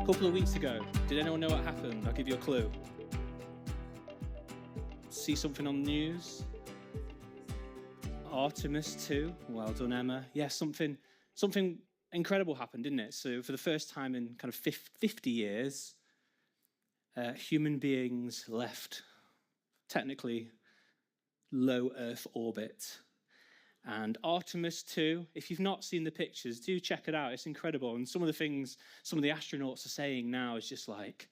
A couple of weeks ago, did anyone know what happened? I'll give you a clue. See something on the news? Artemis 2. Well done, Emma. Yeah, something incredible happened, didn't it? So for the first time in kind of 50 years, human beings left technically low Earth orbit. And Artemis 2, if you've not seen the pictures, do check it out. It's incredible. And some of the things some of the astronauts are saying now is just like,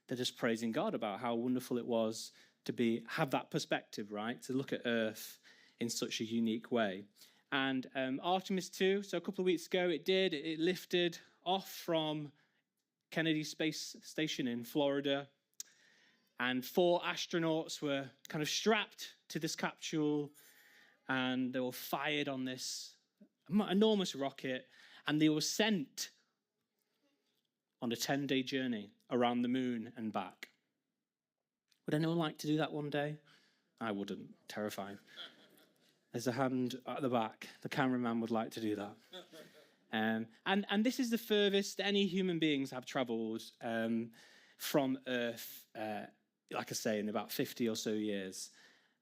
they're just praising God about how wonderful it was to have that perspective, right? To look at Earth in such a unique way. And Artemis 2, so a couple of weeks ago, it lifted off from Kennedy Space Station in Florida. And 4 astronauts were kind of strapped to this capsule, and they were fired on this enormous rocket, and they were sent on a 10-day journey around the moon and back. Would anyone like to do that one day? I wouldn't. Terrifying. There's a hand at the back. The cameraman would like to do that. And this is the furthest any human beings have travelled from Earth, like I say, in about 50 or so years.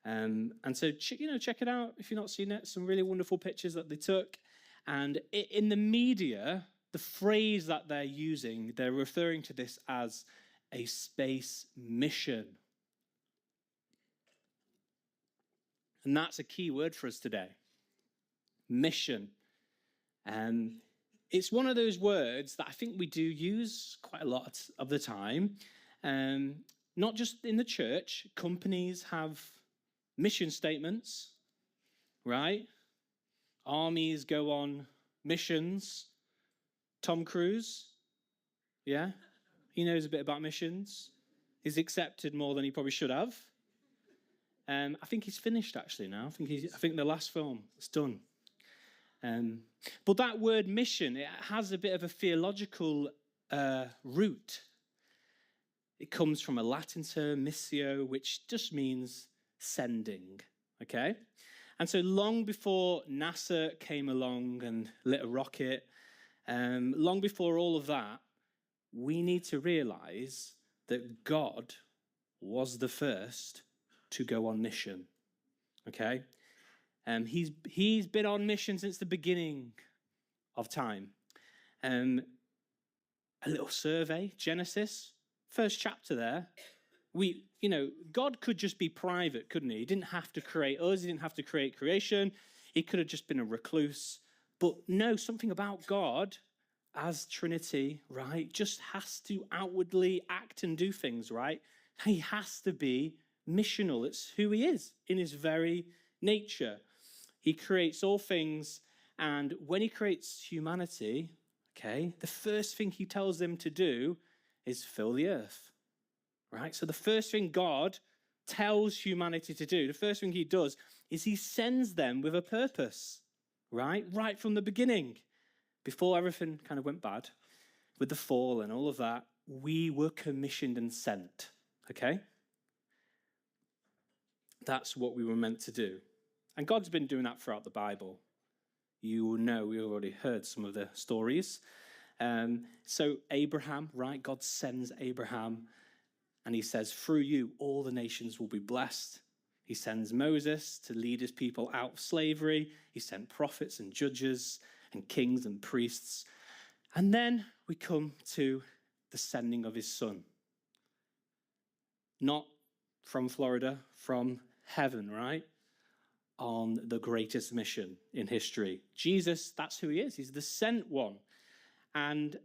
And so, check it out if you've not seen it. Some really wonderful pictures that they took. And in the media, the phrase that they're using, they're referring to this as a space mission. And that's a key word for us today. Mission. It's one of those words that I think we do use quite a lot of the time. Not just in the church. Companies have mission statements, right? Armies go on missions. Tom Cruise, yeah? He knows a bit about missions. He's accepted more than he probably should have. I think he's finished actually now. I think the last film is done. But that word mission, it has a bit of a theological root. It comes from a Latin term, missio, which just means sending, okay? And so long before NASA came along and lit a rocket, long before all of that, we need to realize that God was the first to go on mission, okay? He's been on mission since the beginning of time. A little survey, Genesis, first chapter there. God could just be private, couldn't he? He didn't have to create us. He didn't have to create creation. He could have just been a recluse. But no, something about God as Trinity, right, just has to outwardly act and do things, right? He has to be missional. It's who he is in his very nature. He creates all things, and when he creates humanity, okay, the first thing he tells them to do is fill the earth, right? So the first thing God tells humanity to do, the first thing he does is he sends them with a purpose, right? Right from the beginning, before everything kind of went bad with the fall and all of that, we were commissioned and sent, okay? That's what we were meant to do. And God's been doing that throughout the Bible. You will know, we already heard some of the stories. So Abraham, right? God sends Abraham and he says, through you, all the nations will be blessed. He sends Moses to lead his people out of slavery. He sent prophets and judges and kings and priests. And then we come to the sending of his son. Not from Florida, from heaven, right? On the greatest mission in history. Jesus, that's who he is. He's the sent one. And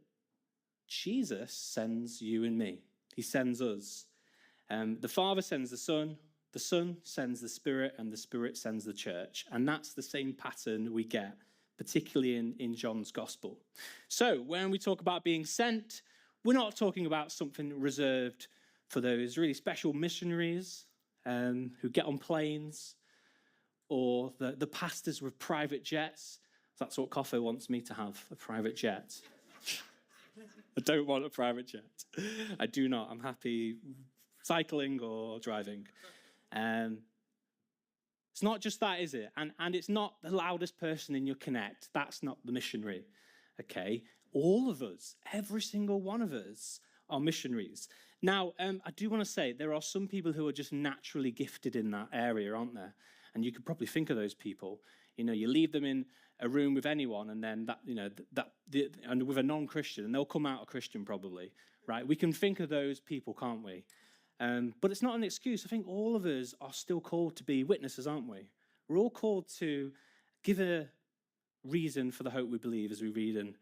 Jesus sends you and me. He sends us. The Father sends the Son sends the Spirit, and the Spirit sends the church. And that's the same pattern we get, particularly in John's Gospel. So when we talk about being sent, we're not talking about something reserved for those really special missionaries who get on planes, or the pastors with private jets. That's what Coffo wants me to have, a private jet. I don't want a private jet. I do not. I'm happy cycling or driving. It's not just that, is it? And it's not the loudest person in your connect. That's not the missionary, okay? All of us, every single one of us, are missionaries. Now, I do want to say there are some people who are just naturally gifted in that area, aren't there? And you could probably think of those people. You know, you leave them in a room with anyone, and then and with a non-Christian, and they'll come out a Christian probably, right? We can think of those people, can't we? But it's not an excuse. I think all of us are still called to be witnesses, aren't we? We're all called to give a reason for the hope we believe, as we read in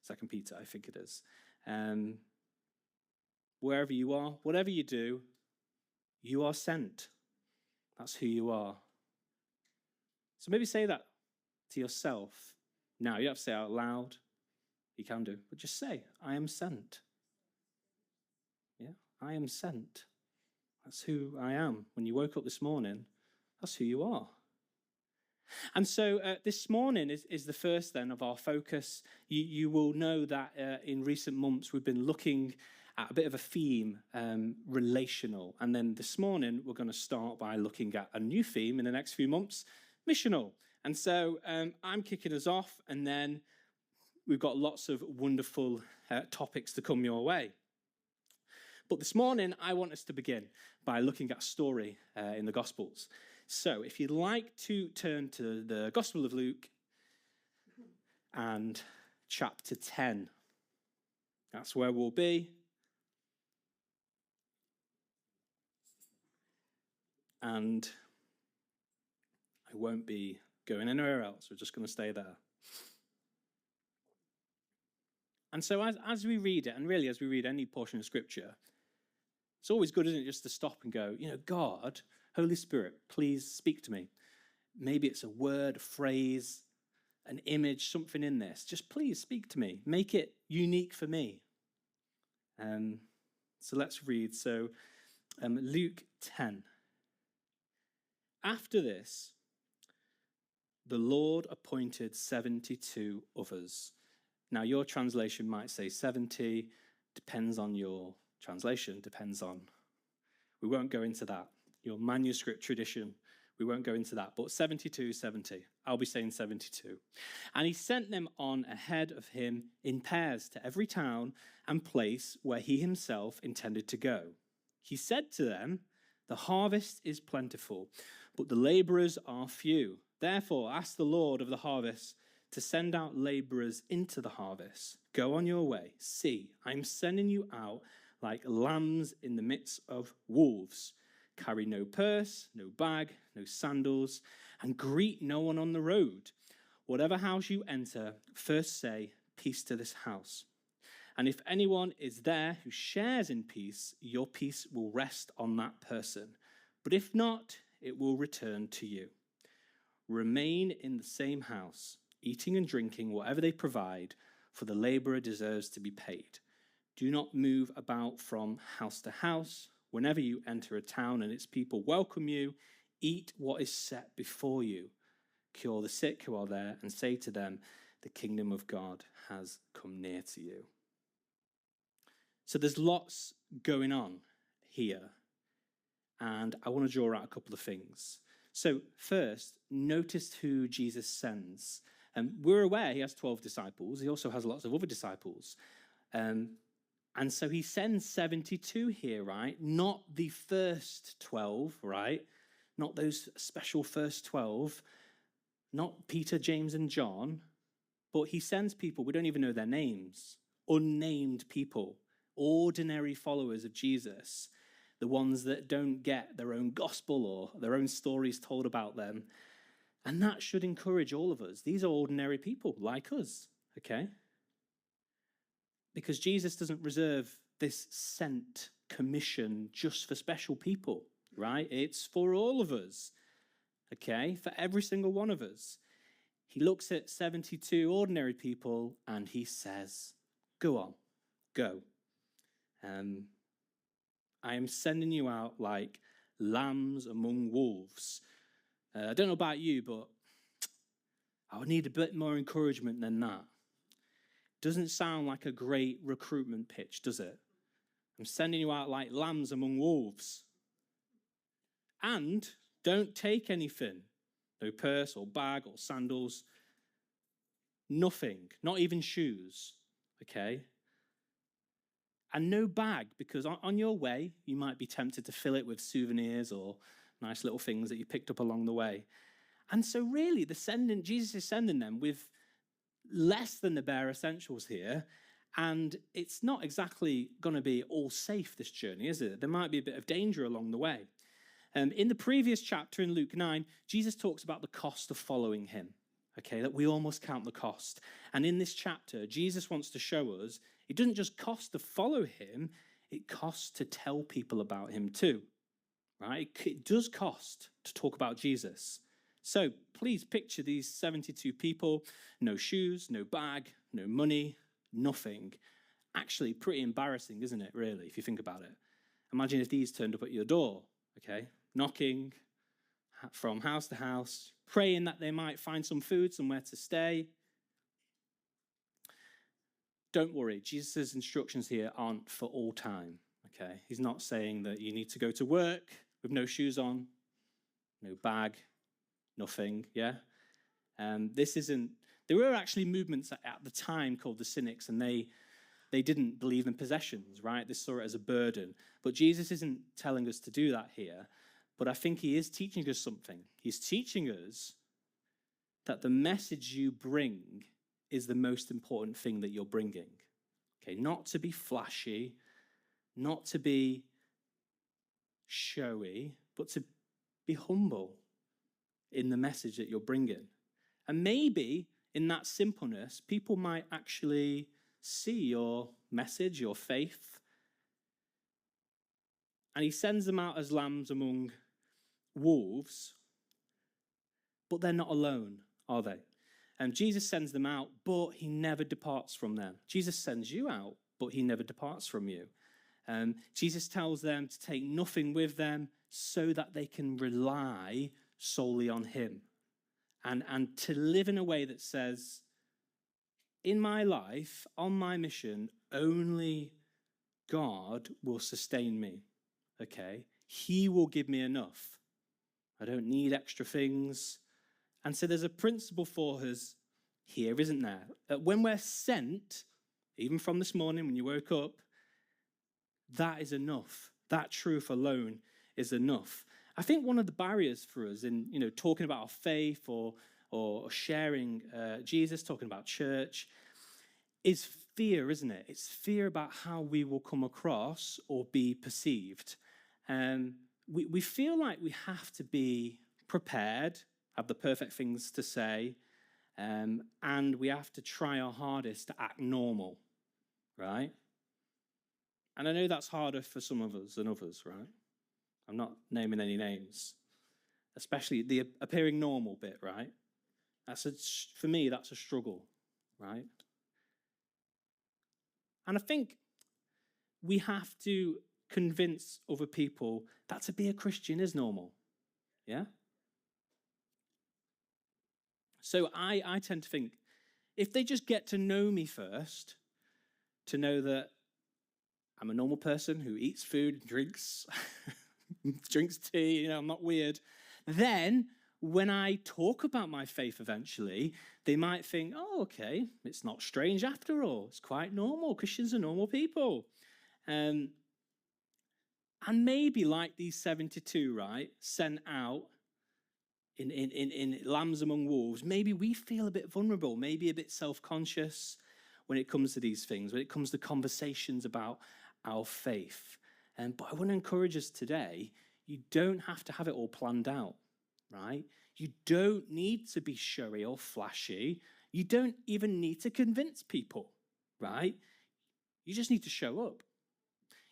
2 Peter, I think it is. Wherever you are, whatever you do, you are sent. That's who you are. So maybe say that to yourself. Now, you don't have to say it out loud. You can do. But just say, I am sent. Yeah, I am sent. That's who I am. When you woke up this morning, that's who you are. And so this morning is the first then of our focus. You will know that in recent months we've been looking at a bit of a theme, relational. And then this morning we're going to start by looking at a new theme in the next few months, missional. And so I'm kicking us off, and then we've got lots of wonderful topics to come your way. But this morning, I want us to begin by looking at a story in the Gospels. So if you'd like to turn to the Gospel of Luke and chapter 10, that's where we'll be. And I won't be going anywhere else. We're just going to stay there. And so as we read it, and really as we read any portion of Scripture, it's always good, isn't it, just to stop and go, God, Holy Spirit, please speak to me. Maybe it's a word, a phrase, an image, something in this. Just please speak to me. Make it unique for me. So let's read. So Luke 10. After this, the Lord appointed 72 others. Now, your translation might say 70, depends on your translation, we won't go into that. Your manuscript tradition, we won't go into that. But 72, 70. I'll be saying 72. And he sent them on ahead of him in pairs to every town and place where he himself intended to go. He said to them, the harvest is plentiful, but the laborers are few. Therefore, ask the Lord of the harvest to send out laborers into the harvest. Go on your way. See, I'm sending you out like lambs in the midst of wolves. Carry no purse, no bag, no sandals, and greet no one on the road. Whatever house you enter, first say, peace to this house. And if anyone is there who shares in peace, your peace will rest on that person. But if not, it will return to you. Remain in the same house, eating and drinking whatever they provide, for the laborer deserves to be paid. Do not move about from house to house. Whenever you enter a town and its people welcome you, eat what is set before you. Cure the sick who are there and say to them, the kingdom of God has come near to you. So there's lots going on here. And I want to draw out a couple of things. So first, notice who Jesus sends. We're aware he has 12 disciples. He also has lots of other disciples. And so he sends 72 here, right? Not the first 12, right? Not those special first 12. Not Peter, James, and John. But he sends people, we don't even know their names. Unnamed people. Ordinary followers of Jesus. The ones that don't get their own gospel or their own stories told about them. And that should encourage all of us. These are ordinary people like us, okay? Because Jesus doesn't reserve this sent commission just for special people, right? It's for all of us, okay? For every single one of us. He looks at 72 ordinary people and he says, go on, go. I am sending you out like lambs among wolves. I don't know about you, but I would need a bit more encouragement than that. Doesn't sound like a great recruitment pitch, does it? I'm sending you out like lambs among wolves. And don't take anything. No purse or bag or sandals. Nothing, not even shoes. okay? And no bag, because on your way, you might be tempted to fill it with souvenirs or nice little things that you picked up along the way. And so really, Jesus is sending them with less than the bare essentials here. And it's not exactly going to be all safe, this journey, is it? There might be a bit of danger along the way. In the previous chapter in Luke 9, Jesus talks about the cost of following him, okay, that we all must count the cost. And in this chapter, Jesus wants to show us it doesn't just cost to follow him, it costs to tell people about him too, right? It does cost to talk about Jesus. So please picture these 72 people, no shoes, no bag, no money, nothing. Actually, pretty embarrassing, isn't it, really, if you think about it? Imagine if these turned up at your door, okay, knocking from house to house, praying that they might find some food, somewhere to stay. Don't worry, Jesus' instructions here aren't for all time, okay? He's not saying that you need to go to work with no shoes on, no bag, nothing, yeah? There were actually movements at the time called the Cynics, and they didn't believe in possessions, right? They saw it as a burden. But Jesus isn't telling us to do that here, but I think he is teaching us something. He's teaching us that the message you bring is the most important thing that you're bringing, okay? Not to be flashy, not to be showy, but to be humble in the message that you're bringing. And maybe in that simpleness, people might actually see your message, your faith. And he sends them out as lambs among wolves, but they're not alone, are they? And Jesus sends them out, but he never departs from them. Jesus sends you out, but he never departs from you. Jesus tells them to take nothing with them so that they can rely solely on him. And to live in a way that says, in my life, on my mission, only God will sustain me, okay? He will give me enough. I don't need extra things. And so there's a principle for us here, isn't there? That when we're sent, even from this morning when you woke up, that is enough. That truth alone is enough. I think one of the barriers for us in, talking about our faith or sharing Jesus, talking about church, is fear, isn't it? It's fear about how we will come across or be perceived. We feel like we have to be prepared, have the perfect things to say, and we have to try our hardest to act normal, right? And I know that's harder for some of us than others, right? I'm not naming any names, especially the appearing normal bit, right? For me, that's a struggle, right? And I think we have to convince other people that to be a Christian is normal, yeah? So I tend to think, if they just get to know me first, to know that I'm a normal person who eats food, drinks, drinks tea, I'm not weird, then when I talk about my faith eventually, they might think, oh, okay, it's not strange after all. It's quite normal. Christians are normal people. And maybe like these 72, right, sent out in lambs among wolves, maybe we feel a bit vulnerable, maybe a bit self-conscious when it comes to these things, when it comes to conversations about our faith. But I want to encourage us today, you don't have to have it all planned out, right? You don't need to be showy or flashy. You don't even need to convince people, right? You just need to show up.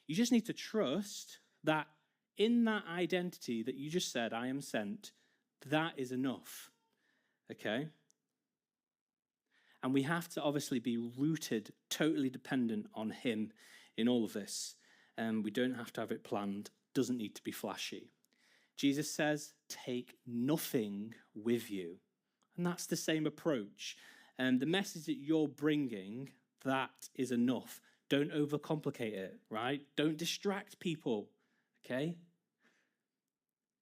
You just need to trust that in that identity that you just said, I am sent, that is enough, okay? And we have to obviously be rooted, totally dependent on him in all of this. We don't have to have it planned, doesn't need to be flashy. Jesus says, take nothing with you. And that's the same approach. The message that you're bringing, that is enough. Don't overcomplicate it, right? Don't distract people, okay?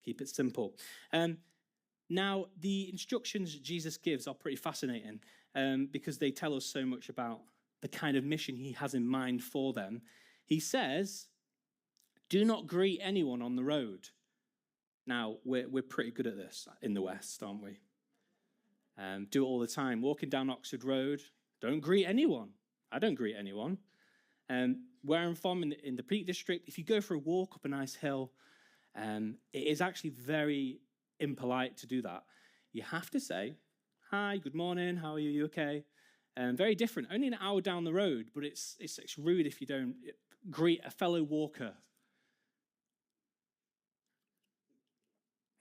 Keep it simple. Now, the instructions Jesus gives are pretty fascinating because they tell us so much about the kind of mission he has in mind for them. He says, do not greet anyone on the road. Now, we're pretty good at this in the West, aren't we? Do it all the time. Walking down Oxford Road, don't greet anyone. I don't greet anyone. Where I'm from in the Peak District, if you go for a walk up a nice hill, it is actually very impolite to do that. You have to say, hi, good morning, how are you, you okay? Very different, only an hour down the road, but it's rude if you don't greet a fellow walker.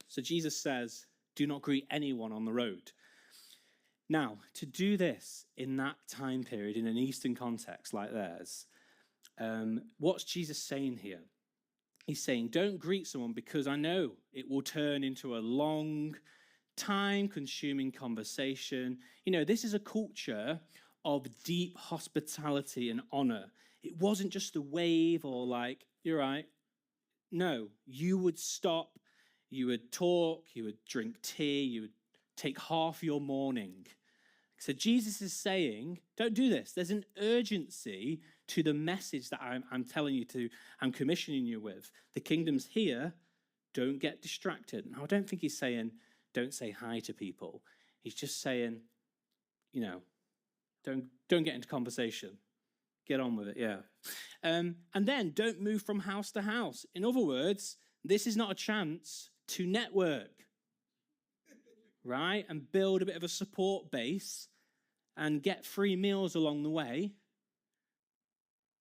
So Jesus says, do not greet anyone on the road. Now, to do this in that time period, in an Eastern context like theirs, what's Jesus saying here? He's saying, don't greet someone because I know it will turn into a long, time-consuming conversation. You know, this is a culture of deep hospitality and honor. It wasn't just a wave or like, you're right. No, you would stop, you would talk, you would drink tea, you would take half your morning. So Jesus is saying, don't do this. There's an urgency to the message that I'm telling you to, I'm commissioning you with. The kingdom's here. Don't get distracted. Now, I don't think he's saying, don't say hi to people. He's just saying, you know, don't get into conversation. Get on with it, yeah. And then don't move from house to house. In other words, this is not a chance to network, right? And build a bit of a support base and get free meals along the way.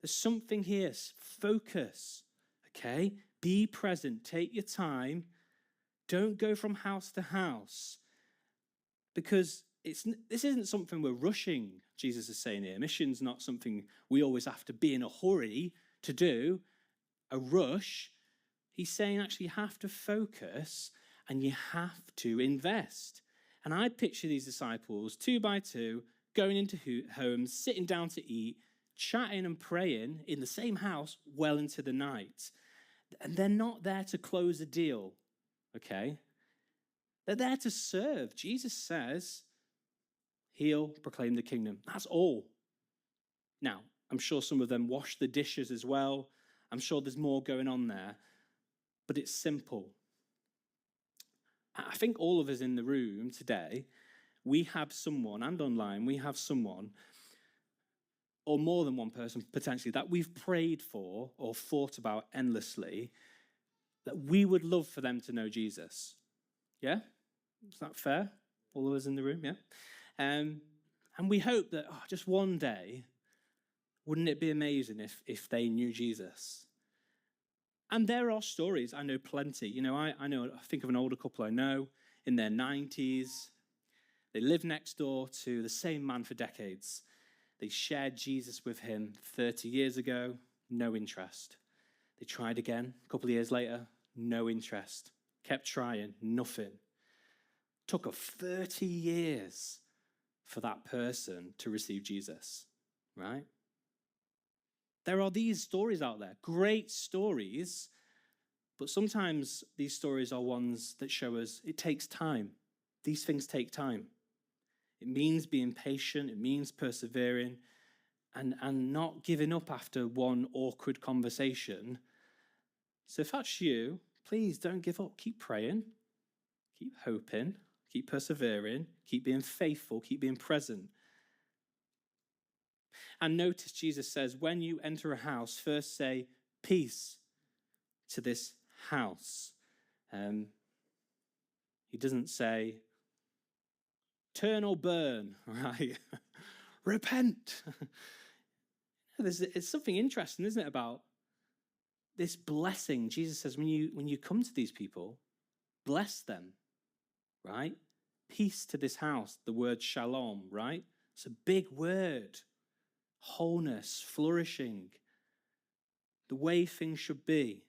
There's something here. Focus, okay? Be present. Take your time. Don't go from house to house because this isn't something we're rushing, Jesus is saying here. Mission's not something we always have to be in a hurry to do, a rush. He's saying actually you have to focus and you have to invest. And I picture these disciples 2 by 2 going into homes, sitting down to eat, chatting and praying in the same house well into the night. And they're not there to close a deal, okay? They're there to serve. Jesus says, heal, proclaim the kingdom. That's all. Now, I'm sure some of them wash the dishes as well. I'm sure there's more going on there. But it's simple. I think all of us in the room today, we have someone, and online, we have someone, or more than one person potentially, that we've prayed for or thought about endlessly, that we would love for them to know Jesus. Yeah? Is that fair? All of us in the room, yeah? And we hope that just one day, wouldn't it be amazing if they knew Jesus? And there are stories, I know plenty. You know, I think of an older couple I know in their 90s. They lived next door to the same man for decades. They shared Jesus with him 30 years ago, no interest. They tried again a couple of years later, no interest. Kept trying, nothing. Took 30 years for that person to receive Jesus, right? There are these stories out there, great stories, but sometimes these stories are ones that show us it takes time. These things take time. It means being patient, it means persevering, and not giving up after one awkward conversation. So if that's you, please don't give up. Keep praying, keep hoping, keep persevering, keep being faithful, keep being present. And notice Jesus says, when you enter a house, first say, peace to this house. He doesn't say, turn or burn, right? Repent. It's something interesting, isn't it, about this blessing. Jesus says, when you come to these people, bless them, right? Peace to this house, the word shalom, right? It's a big word. Wholeness, flourishing, the way things should be.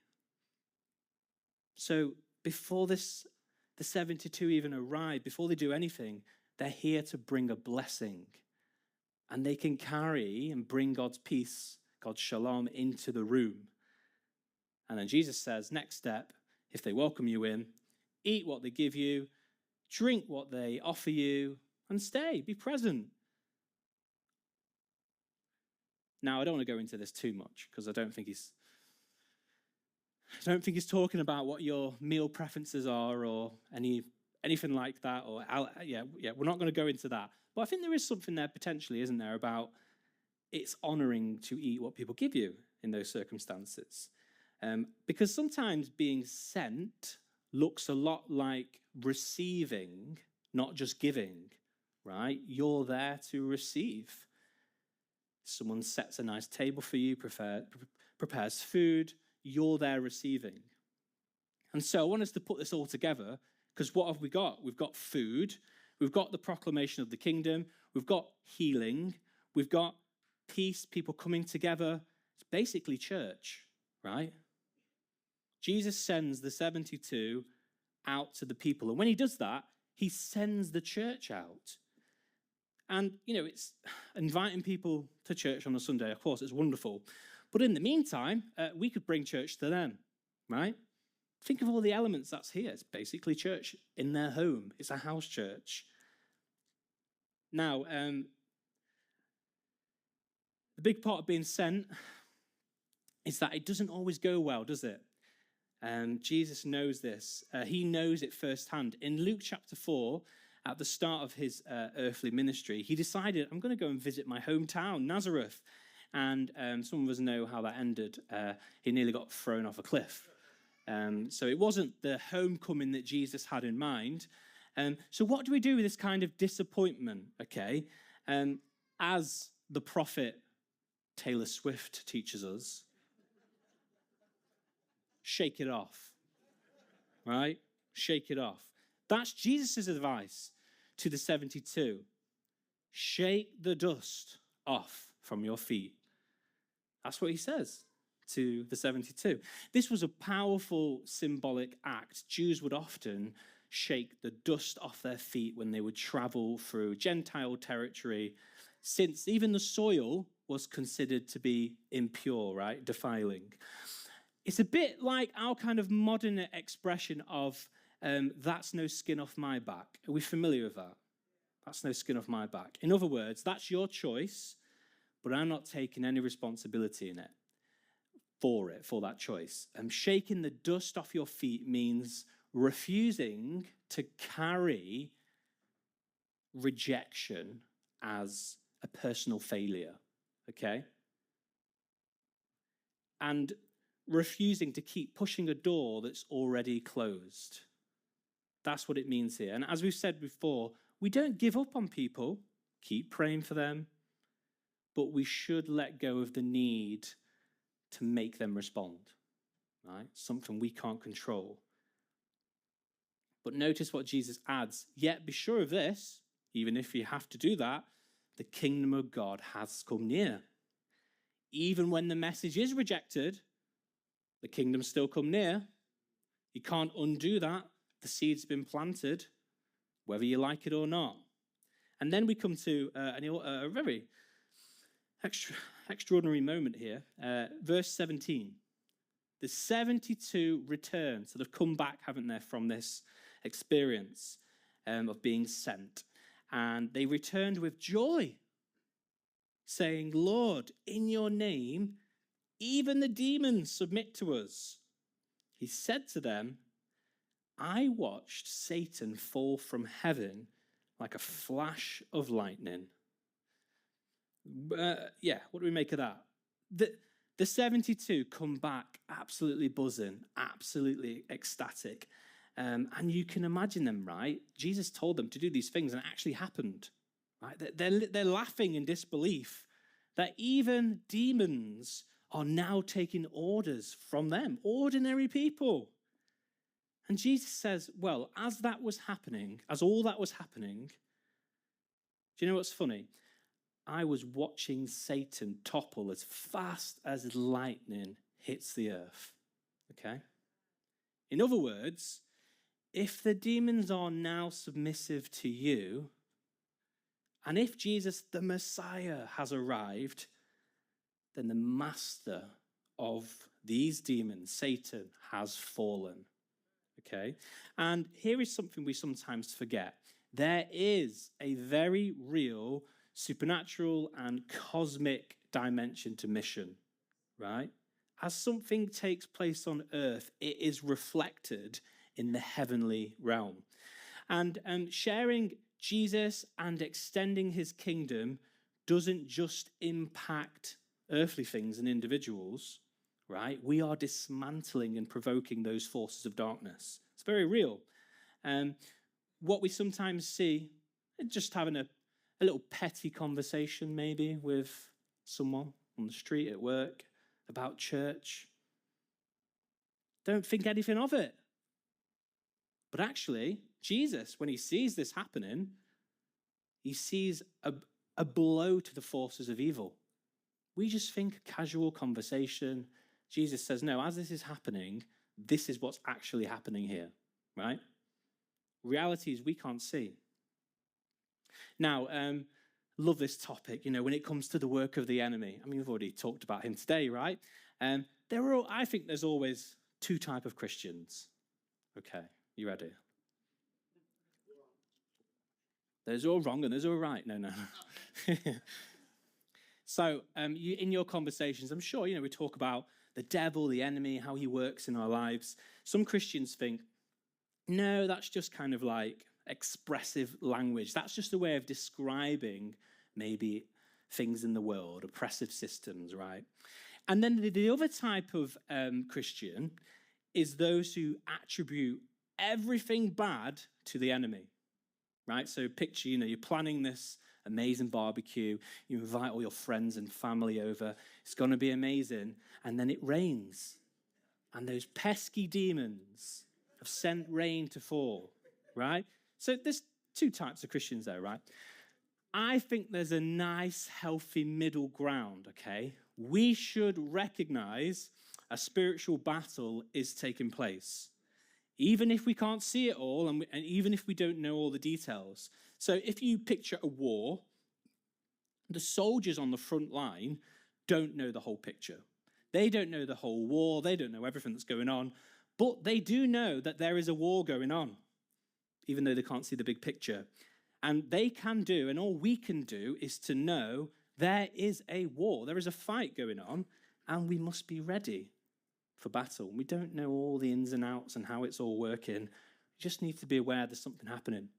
So before the 72 even arrive, before they do anything, they're here to bring a blessing. And they can carry and bring God's peace, God's shalom into the room. And then Jesus says, next step, if they welcome you in, eat what they give you, drink what they offer you, and stay, be present. Now, I don't want to go into this too much because I don't think he's talking about what your meal preferences are or anything like that. Or we're not going to go into that. But I think there is something there potentially, isn't there, about it's honoring to eat what people give you in those circumstances. Because sometimes being sent looks a lot like receiving, not just giving, right? You're there to receive. Someone sets a nice table for you, prepares food, you're there receiving. And so I want us to put this all together, because what have we got? We've got food, we've got the proclamation of the kingdom, we've got healing, we've got peace, people coming together. It's basically church, right? Jesus sends the 72 out to the people. And when he does that, he sends the church out. And, it's inviting people to church on a Sunday. Of course, it's wonderful. But in the meantime, we could bring church to them, right? Think of all the elements that's here. It's basically church in their home. It's a house church. Now, the big part of being sent is that it doesn't always go well, does it? Jesus knows this. He knows it firsthand. In Luke chapter 4, at the start of his earthly ministry, he decided, I'm going to go and visit my hometown, Nazareth. And some of us know how that ended. He nearly got thrown off a cliff. So it wasn't the homecoming that Jesus had in mind. So what do we do with this kind of disappointment, okay? As the prophet Taylor Swift teaches us, shake it off, right? Shake it off. That's Jesus' advice to the 72. Shake the dust off from your feet. That's what he says to the 72. This was a powerful symbolic act. Jews would often shake the dust off their feet when they would travel through Gentile territory, since even the soil was considered to be impure, right? Defiling. It's a bit like our kind of modern expression of that's no skin off my back. Are we familiar with that? That's no skin off my back. In other words, that's your choice, but I'm not taking any responsibility in it for that choice. Shaking the dust off your feet means refusing to carry rejection as a personal failure, okay? And refusing to keep pushing a door that's already closed. That's what it means here. And as we've said before, we don't give up on people, keep praying for them, but we should let go of the need to make them respond, right? Something we can't control. But notice what Jesus adds. Yet be sure of this, even if you have to do that, the kingdom of God has come near. Even when the message is rejected, the kingdom's still come near. You can't undo that. The seed's been planted, whether you like it or not. And then we come to a very extraordinary moment here. Verse 17. The 72 return. So they've come back, haven't they, from this experience of being sent. And they returned with joy, saying, Lord, in your name, even the demons submit to us. He said to them, I watched Satan fall from heaven like a flash of lightning. What do we make of that? The 72 come back absolutely buzzing, absolutely ecstatic. And you can imagine them, right? Jesus told them to do these things and it actually happened. Right? They're laughing in disbelief that even demons are now taking orders from them, ordinary people. And Jesus says, well, as all that was happening, do you know what's funny? I was watching Satan topple as fast as lightning hits the earth. Okay? In other words, if the demons are now submissive to you, and if Jesus, the Messiah, has arrived, then the master of these demons, Satan, has fallen. Okay? And here is something we sometimes forget. There is a very real supernatural and cosmic dimension to mission, right? As something takes place on earth, it is reflected in the heavenly realm. And sharing Jesus and extending his kingdom doesn't just impact earthly things and individuals, right? We are dismantling and provoking those forces of darkness. It's very real. What we sometimes see, just having a little petty conversation maybe with someone on the street at work about church. Don't think anything of it. But actually, Jesus, when he sees this happening, he sees a blow to the forces of evil. We just think a casual conversation. Jesus says, no, as this is happening, this is what's actually happening here, right? Realities we can't see. Now, love this topic, when it comes to the work of the enemy. I mean, we've already talked about him today, right? I think there's always two types of Christians. Okay, you ready? There's all wrong and there's all right. No. So in your conversations, I'm sure, we talk about the devil, the enemy, how he works in our lives. Some Christians think, no, that's just kind of like expressive language. That's just a way of describing maybe things in the world, oppressive systems, right? And then the other type of Christian is those who attribute everything bad to the enemy, right? So picture, you're planning this amazing barbecue. You invite all your friends and family over. It's going to be amazing. And then it rains. And those pesky demons have sent rain to fall, right? So there's two types of Christians there, right? I think there's a nice, healthy middle ground, okay? We should recognize a spiritual battle is taking place, even if we can't see it all and even if we don't know all the details. So if you picture a war, the soldiers on the front line don't know the whole picture. They don't know the whole war. They don't know everything that's going on. But they do know that there is a war going on, even though they can't see the big picture. And they can do, and all we can do is to know there is a war. There is a fight going on, and we must be ready for battle. We don't know all the ins and outs and how it's all working. We just need to be aware there's something happening.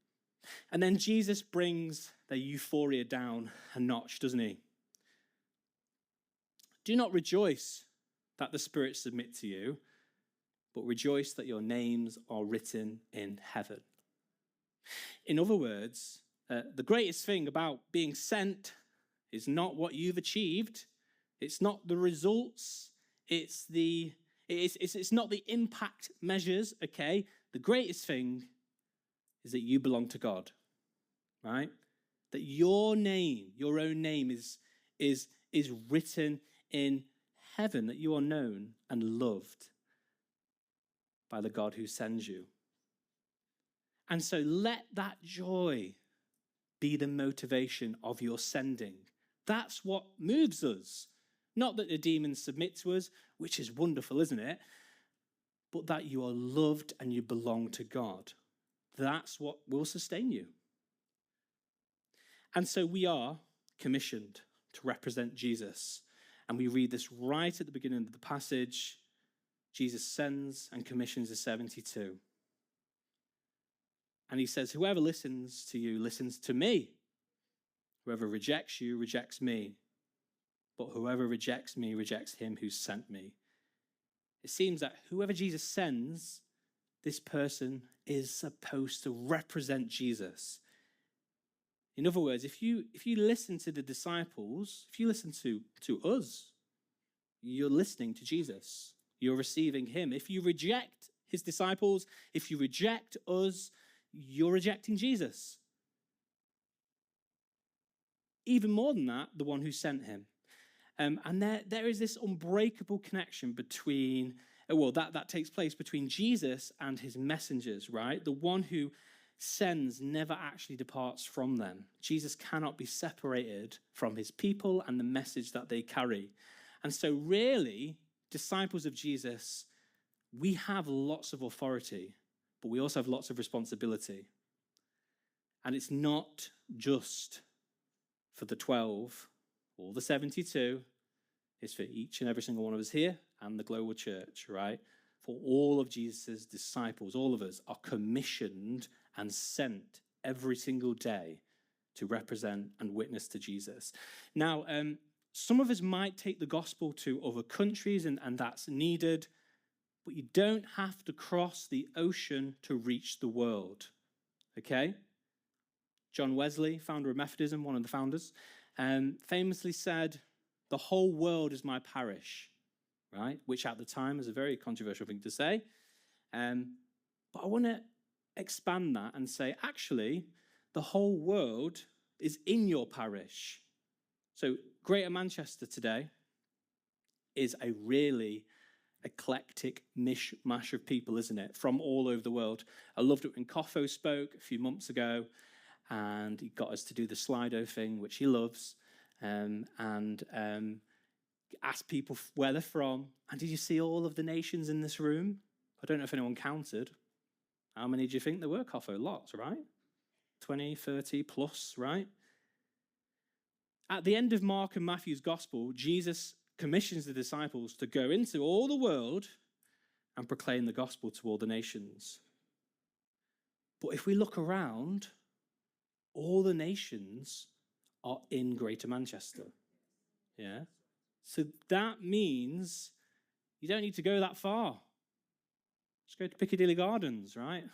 And then Jesus brings the euphoria down a notch, doesn't he? Do not rejoice that the spirits submit to you, but rejoice that your names are written in heaven. In other words, the greatest thing about being sent is not what you've achieved. It's not the results. It's not the impact measures, okay? The greatest thing is that you belong to God, right? That your name, your own name is written in heaven, that you are known and loved by the God who sends you. And so let that joy be the motivation of your sending. That's what moves us. Not that the demons submit to us, which is wonderful, isn't it? But that you are loved and you belong to God. That's what will sustain you. And so we are commissioned to represent Jesus. And we read this right at the beginning of the passage. Jesus sends and commissions the 72. And he says, whoever listens to you listens to me. Whoever rejects you rejects me. But whoever rejects me rejects him who sent me. It seems that whoever Jesus sends, this person is supposed to represent Jesus. In other words, if you listen to the disciples, if you listen to us, you're listening to Jesus. You're receiving him. If you reject his disciples, if you reject us, you're rejecting Jesus. Even more than that, the one who sent him. And there is this unbreakable connection between, that takes place between Jesus and his messengers, right? The one who sends never actually departs from them. Jesus cannot be separated from his people and the message that they carry. And so really, disciples of Jesus, we have lots of authority, but we also have lots of responsibility. And it's not just for the 12 all the 72, is for each and every single one of us here and the global church, right? For all of Jesus' disciples, all of us are commissioned and sent every single day to represent and witness to Jesus. Now, some of us might take the gospel to other countries, and that's needed, but you don't have to cross the ocean to reach the world, okay? John Wesley, founder of Methodism, one of the founders, famously said, "The whole world is my parish," right? Which at the time is a very controversial thing to say. But I want to expand that and say, actually, the whole world is in your parish. So Greater Manchester today is a really eclectic mishmash of people, isn't it? From all over the world. I loved it when Coffo spoke a few months ago, and he got us to do the Slido thing, which he loves, and ask people where they're from. And did you see all of the nations in this room? I don't know if anyone counted. How many do you think there were, Coffo? Lots, right? 20, 30 plus, right? At the end of Mark and Matthew's gospel, Jesus commissions the disciples to go into all the world and proclaim the gospel to all the nations. But if we look around, all the nations are in Greater Manchester. Yeah? So that means you don't need to go that far. Just go to Piccadilly Gardens, right?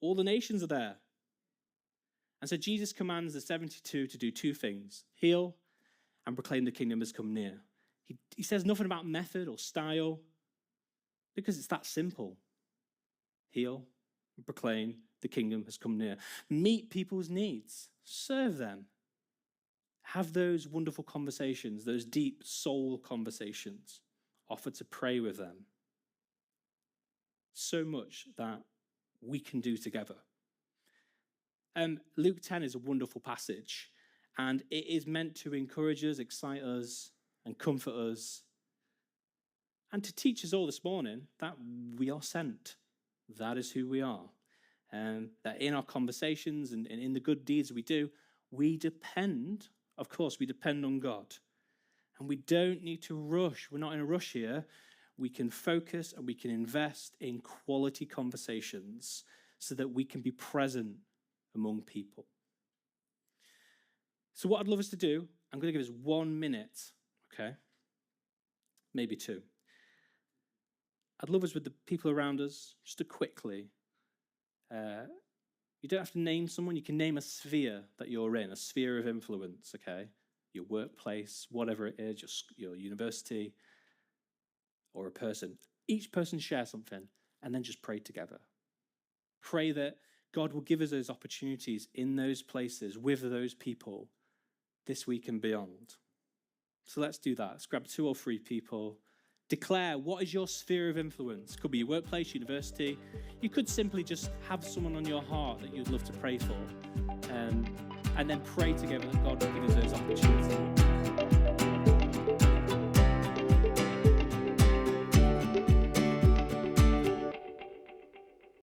All the nations are there. And so Jesus commands the 72 to do two things: heal and proclaim the kingdom has come near. He says nothing about method or style, because it's that simple. Heal and proclaim the kingdom has come near. Meet people's needs. Serve them. Have those wonderful conversations, those deep soul conversations. Offer to pray with them. So much that we can do together. Luke 10 is a wonderful passage, and it is meant to encourage us, excite us, and comfort us, and to teach us all this morning that we are sent. That is who we are. That in our conversations and in the good deeds we do, we depend on God. And we don't need to rush. We're not in a rush here. We can focus and we can invest in quality conversations so that we can be present among people. So what I'd love us to do, I'm going to give us 1 minute, okay? Maybe 2. I'd love us with the people around us just to quickly, you don't have to name someone, you can name a sphere that you're in, a sphere of influence, okay? Your workplace, whatever it is, your university, or a person. Each person share something, and then just pray together. Pray that God will give us those opportunities in those places with those people this week and beyond. So let's do that. Let's grab 2 or 3 people. Declare, what is your sphere of influence? Could be your workplace, university. You could simply just have someone on your heart that you'd love to pray for. And then pray together that God will give us those opportunities.